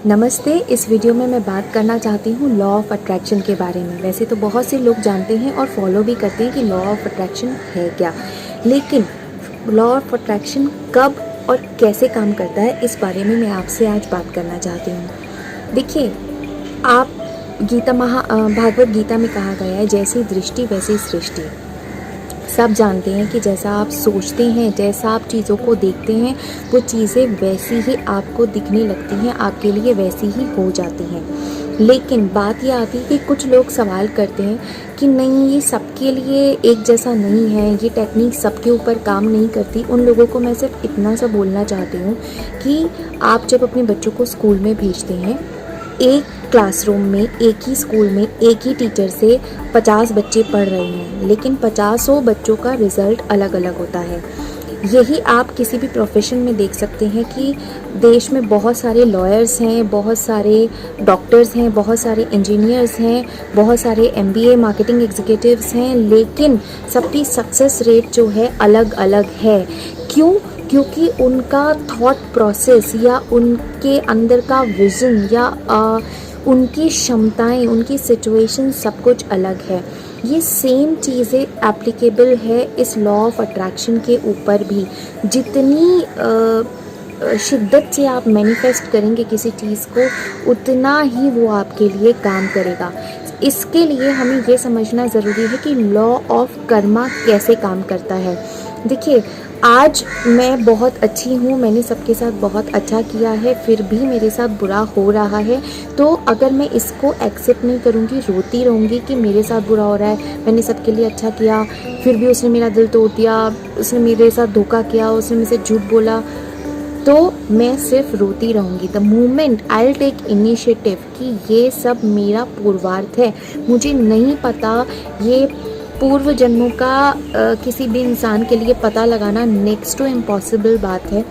नमस्ते। इस वीडियो में मैं बात करना चाहती हूँ लॉ ऑफ़ अट्रैक्शन के बारे में। वैसे तो बहुत से लोग जानते हैं और फॉलो भी करते हैं कि लॉ ऑफ़ अट्रैक्शन है क्या, लेकिन लॉ ऑफ़ अट्रैक्शन कब और कैसे काम करता है, इस बारे में मैं आपसे आज बात करना चाहती हूँ। देखिए, आप भागवत गीता में कहा गया है, जैसी दृष्टि वैसी सृष्टि। सब जानते हैं कि जैसा आप सोचते हैं, जैसा आप चीज़ों को देखते हैं, वो चीज़ें वैसी ही आपको दिखने लगती हैं, आपके लिए वैसी ही हो जाती हैं। लेकिन बात ये आती है कि कुछ लोग सवाल करते हैं कि नहीं, ये सबके लिए एक जैसा नहीं है, ये टेक्निक सबके ऊपर काम नहीं करती। उन लोगों को मैं सिर्फ इतना सा बोलना चाहती हूँ कि आप जब अपने बच्चों को स्कूल में भेजते हैं, एक क्लासरूम में, एक ही स्कूल में, एक ही टीचर से 50 बच्चे पढ़ रहे हैं, लेकिन 50 बच्चों का रिज़ल्ट अलग अलग होता है। यही आप किसी भी प्रोफेशन में देख सकते हैं कि देश में बहुत सारे लॉयर्स हैं, बहुत सारे डॉक्टर्स हैं, बहुत सारे इंजीनियर्स हैं, बहुत सारे MBA मार्केटिंग एग्जीक्यूटिव्स हैं, लेकिन सबकी सक्सेस रेट जो है अलग अलग है। क्यों? क्योंकि उनका थॉट प्रोसेस या उनके अंदर का विज़न या उनकी क्षमताएं, उनकी सिचुएशन सब कुछ अलग है। ये सेम चीज़ें एप्लीकेबल है इस लॉ ऑफ अट्रैक्शन के ऊपर भी। जितनी शिद्दत से आप मैनिफेस्ट करेंगे किसी चीज़ को, उतना ही वो आपके लिए काम करेगा। इसके लिए हमें ये समझना ज़रूरी है कि लॉ ऑफ कर्मा कैसे काम करता है। देखिए, आज मैं बहुत अच्छी हूँ, मैंने सबके साथ बहुत अच्छा किया है, फिर भी मेरे साथ बुरा हो रहा है, तो अगर मैं इसको एक्सेप्ट नहीं करूँगी, रोती रहूँगी कि मेरे साथ बुरा हो रहा है, मैंने सबके लिए अच्छा किया, फिर भी उसने मेरा दिल तोड़ दिया, उसने मेरे साथ धोखा किया, उसने मुझसे झूठ बोला, तो मैं सिर्फ रोती रहूँगी। The moment I will take initiative कि ये सब मेरा पूर्वार्थ है, मुझे नहीं पता, ये पूर्व जन्मों का किसी भी इंसान के लिए पता लगाना नेक्स्ट टू इम्पॉसिबल बात है।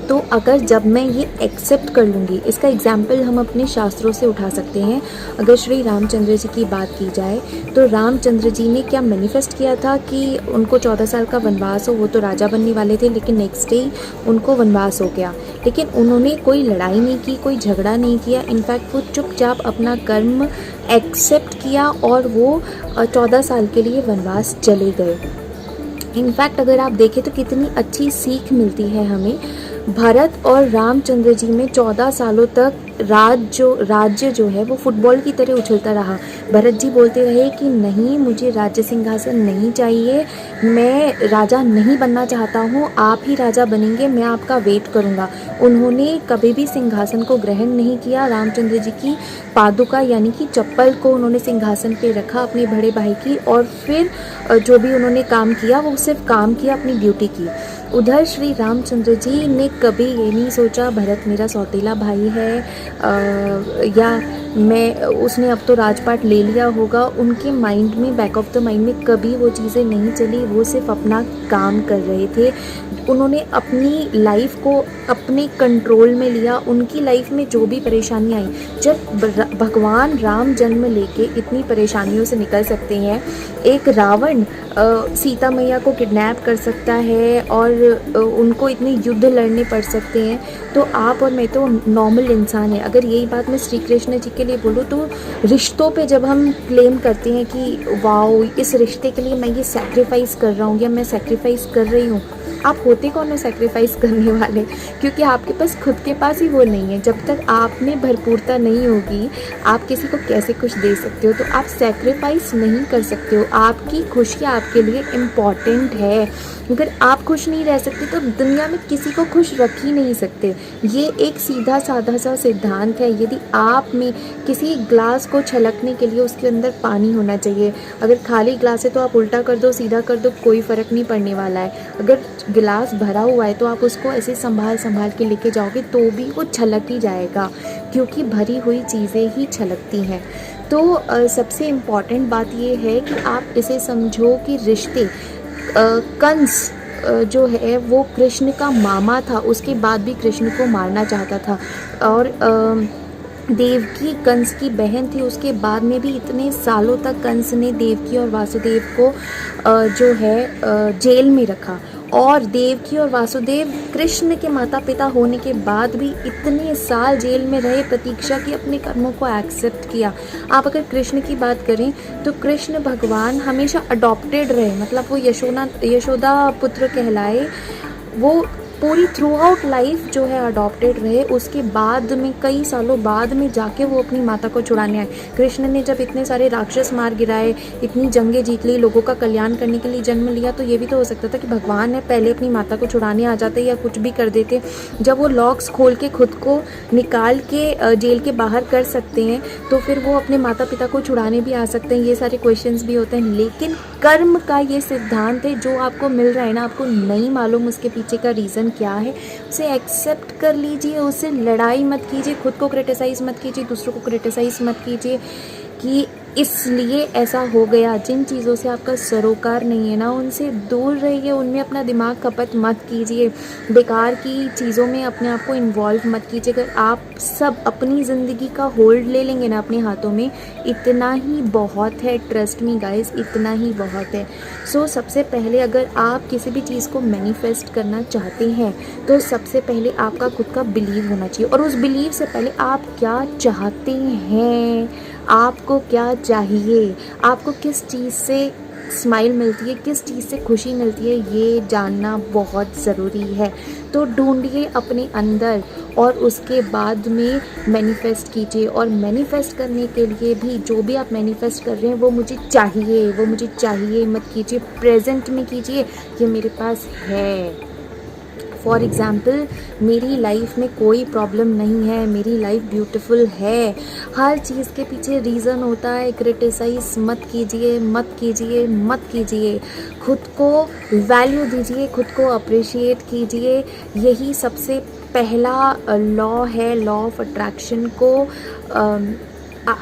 तो अगर जब मैं ये एक्सेप्ट कर लूँगी, इसका एग्जाम्पल हम अपने शास्त्रों से उठा सकते हैं। अगर श्री रामचंद्र जी की बात की जाए तो रामचंद्र जी ने क्या मैनिफेस्ट किया था कि उनको 14 साल का वनवास हो। वो तो राजा बनने वाले थे, लेकिन नेक्स्ट डे उनको वनवास हो गया। लेकिन उन्होंने कोई लड़ाई नहीं की, कोई झगड़ा नहीं किया। इनफैक्ट वो चुपचाप अपना कर्म एक्सेप्ट किया और वो 14 साल के लिए वनवास चले गए। इनफैक्ट अगर आप देखें तो कितनी अच्छी सीख मिलती है हमें। भरत और रामचंद्र जी में 14 सालों तक राज्य जो है वो फुटबॉल की तरह उछलता रहा। भरत जी बोलते रहे कि नहीं, मुझे राज्य सिंहासन नहीं चाहिए, मैं राजा नहीं बनना चाहता हूँ, आप ही राजा बनेंगे, मैं आपका वेट करूँगा। उन्होंने कभी भी सिंहासन को ग्रहण नहीं किया। रामचंद्र जी की पादुका यानी कि चप्पल को उन्होंने सिंहासन पे रखा अपने बड़े भाई की, और फिर जो भी उन्होंने काम किया वो सिर्फ काम किया, अपनी ड्यूटी की। उधर श्री रामचंद्र जी ने कभी ये नहीं सोचा भरत मेरा सौतेला भाई है या उसने अब तो राजपाट ले लिया होगा। उनके माइंड में, बैक ऑफ द माइंड में कभी वो चीज़ें नहीं चली। वो सिर्फ अपना काम कर रहे थे। उन्होंने अपनी लाइफ को अपने कंट्रोल में लिया। उनकी लाइफ में जो भी परेशानी आई, जब भगवान राम जन्म लेके इतनी परेशानियों से निकल सकते हैं, एक रावण सीता मैया को किडनैप कर सकता है और उनको इतने युद्ध लड़ने पड़ सकते हैं, तो आप और मैं तो नॉर्मल इंसान है। अगर यही बात मैं श्री कृष्ण जी के लिए बोलूँ तो रिश्तों पे जब हम क्लेम करते हैं कि वाओ, इस रिश्ते के लिए मैं ये सैक्रिफाइस कर रहा हूँ या मैं सैक्रिफाइस कर रही हूँ, आप होते कौन हो सैक्रिफाइस करने वाले? क्योंकि आपके पास खुद के पास ही वो नहीं है। जब तक आप में भरपूरता नहीं होगी, आप किसी को कैसे कुछ दे सकते हो? तो आप सैक्रिफाइस नहीं कर सकते हो। आपकी खुशी आपके लिए इम्पॉर्टेंट है। अगर आप खुश नहीं रह सकते तो दुनिया में किसी को खुश रख ही नहीं सकते। ये एक सीधा साधा सा सिद्धांत है। यदि आप में किसी ग्लास को छलकने के लिए उसके अंदर पानी होना चाहिए। अगर खाली ग्लास है तो आप उल्टा कर दो, सीधा कर दो, कोई फ़र्क नहीं पड़ने वाला है। अगर गिलास भरा हुआ है तो आप उसको ऐसे संभाल के लेके जाओगे तो भी वो छलक ही जाएगा, क्योंकि भरी हुई चीज़ें ही छलकती हैं। तो सबसे इम्पॉर्टेंट बात ये है कि आप इसे समझो कि रिश्ते, कंस जो है वो कृष्ण का मामा था, उसके बाद भी कृष्ण को मारना चाहता था, और देवकी कंस की बहन थी, उसके बाद में भी इतने सालों तक कंस ने देवकी और वासुदेव को जो है जेल में रखा। और देवकी और वासुदेव कृष्ण के माता पिता होने के बाद भी इतने साल जेल में रहे प्रतीक्षा की, अपने कर्मों को एक्सेप्ट किया। आप अगर कृष्ण की बात करें तो कृष्ण भगवान हमेशा अडॉप्टेड रहे, मतलब वो यशोदा पुत्र कहलाए। वो पूरी थ्रू आउट लाइफ जो है अडॉप्टेड रहे। उसके बाद में कई सालों बाद में जाके वो अपनी माता को छुड़ाने आए। कृष्ण ने जब इतने सारे राक्षस मार गिराए, इतनी जंगें जीत ली, लोगों का कल्याण करने के लिए जन्म लिया, तो ये भी तो हो सकता था कि भगवान ने पहले अपनी माता को छुड़ाने आ जाते या कुछ भी कर देते। जब वो लॉक्स खोल के खुद को निकाल के जेल के बाहर कर सकते हैं तो फिर वो अपने माता पिता को छुड़ाने भी आ सकते हैं। ये सारे क्वेश्चंस भी होते हैं। लेकिन कर्म का ये सिद्धांत है, जो आपको मिल रहा है ना, आपको नहीं मालूम उसके पीछे का रीज़न क्या है, उसे एक्सेप्ट कर लीजिए, उससे लड़ाई मत कीजिए, खुद को क्रिटिसाइज़ मत कीजिए, दूसरों को क्रिटिसाइज़ मत कीजिए कि इसलिए ऐसा हो गया। जिन चीज़ों से आपका सरोकार नहीं है ना, उनसे दूर रहिए, उनमें अपना दिमाग खपत मत कीजिए, बेकार की चीज़ों में अपने आप को इन्वॉल्व मत कीजिए। अगर आप सब अपनी ज़िंदगी का होल्ड ले लेंगे ना अपने हाथों में, इतना ही बहुत है। ट्रस्ट मी गाइस, इतना ही बहुत है। सो सबसे पहले अगर आप किसी भी चीज़ को मैनिफेस्ट करना चाहते हैं तो सबसे पहले आपका खुद का बिलीव होना चाहिए, और उस बिलीव से पहले आप क्या चाहते हैं, आपको क्या चाहिए, आपको किस चीज़ से स्माइल मिलती है, किस चीज़ से खुशी मिलती है, ये जानना बहुत ज़रूरी है। तो ढूंढिए अपने अंदर और उसके बाद में मैनिफेस्ट कीजिए। और मैनिफेस्ट करने के लिए भी जो भी आप मैनिफेस्ट कर रहे हैं वो मुझे चाहिए मत कीजिए, प्रेजेंट में कीजिए, ये मेरे पास है। फॉर एग्ज़ाम्पल, मेरी लाइफ में कोई प्रॉब्लम नहीं है, मेरी लाइफ ब्यूटीफुल है। हर चीज़ के पीछे रीज़न होता है। क्रिटिसाइज़ मत कीजिए। खुद को वैल्यू दीजिए, खुद को अप्रिशिएट कीजिए। यही सबसे पहला लॉ है, लॉ ऑफ अट्रैक्शन को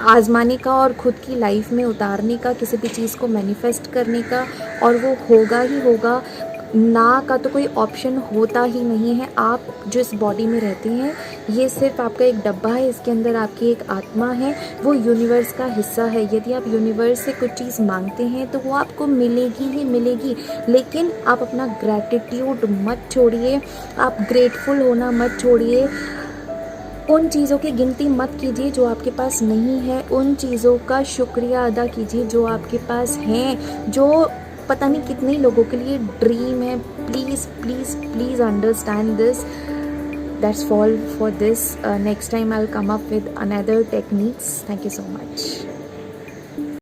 आज़माने का और ख़ुद की लाइफ में उतारने का, किसी भी चीज़ को मैनिफेस्ट करने का, और वो होगा ही होगा। ना का तो कोई ऑप्शन होता ही नहीं है। आप जिस बॉडी में रहते हैं, ये सिर्फ आपका एक डब्बा है, इसके अंदर आपकी एक आत्मा है, वो यूनिवर्स का हिस्सा है। यदि आप यूनिवर्स से कुछ चीज़ मांगते हैं तो वो आपको मिलेगी ही मिलेगी। लेकिन आप अपना ग्रैटिट्यूड मत छोड़िए, आप ग्रेटफुल होना मत छोड़िए। उन चीज़ों की गिनती मत कीजिए जो आपके पास नहीं है, उन चीज़ों का शुक्रिया अदा कीजिए जो आपके पास हैं, जो पता नहीं कितने लोगों के लिए ड्रीम है। Please please please understand this. That's all for this. Next time I'll come up with another techniques. Thank you so much.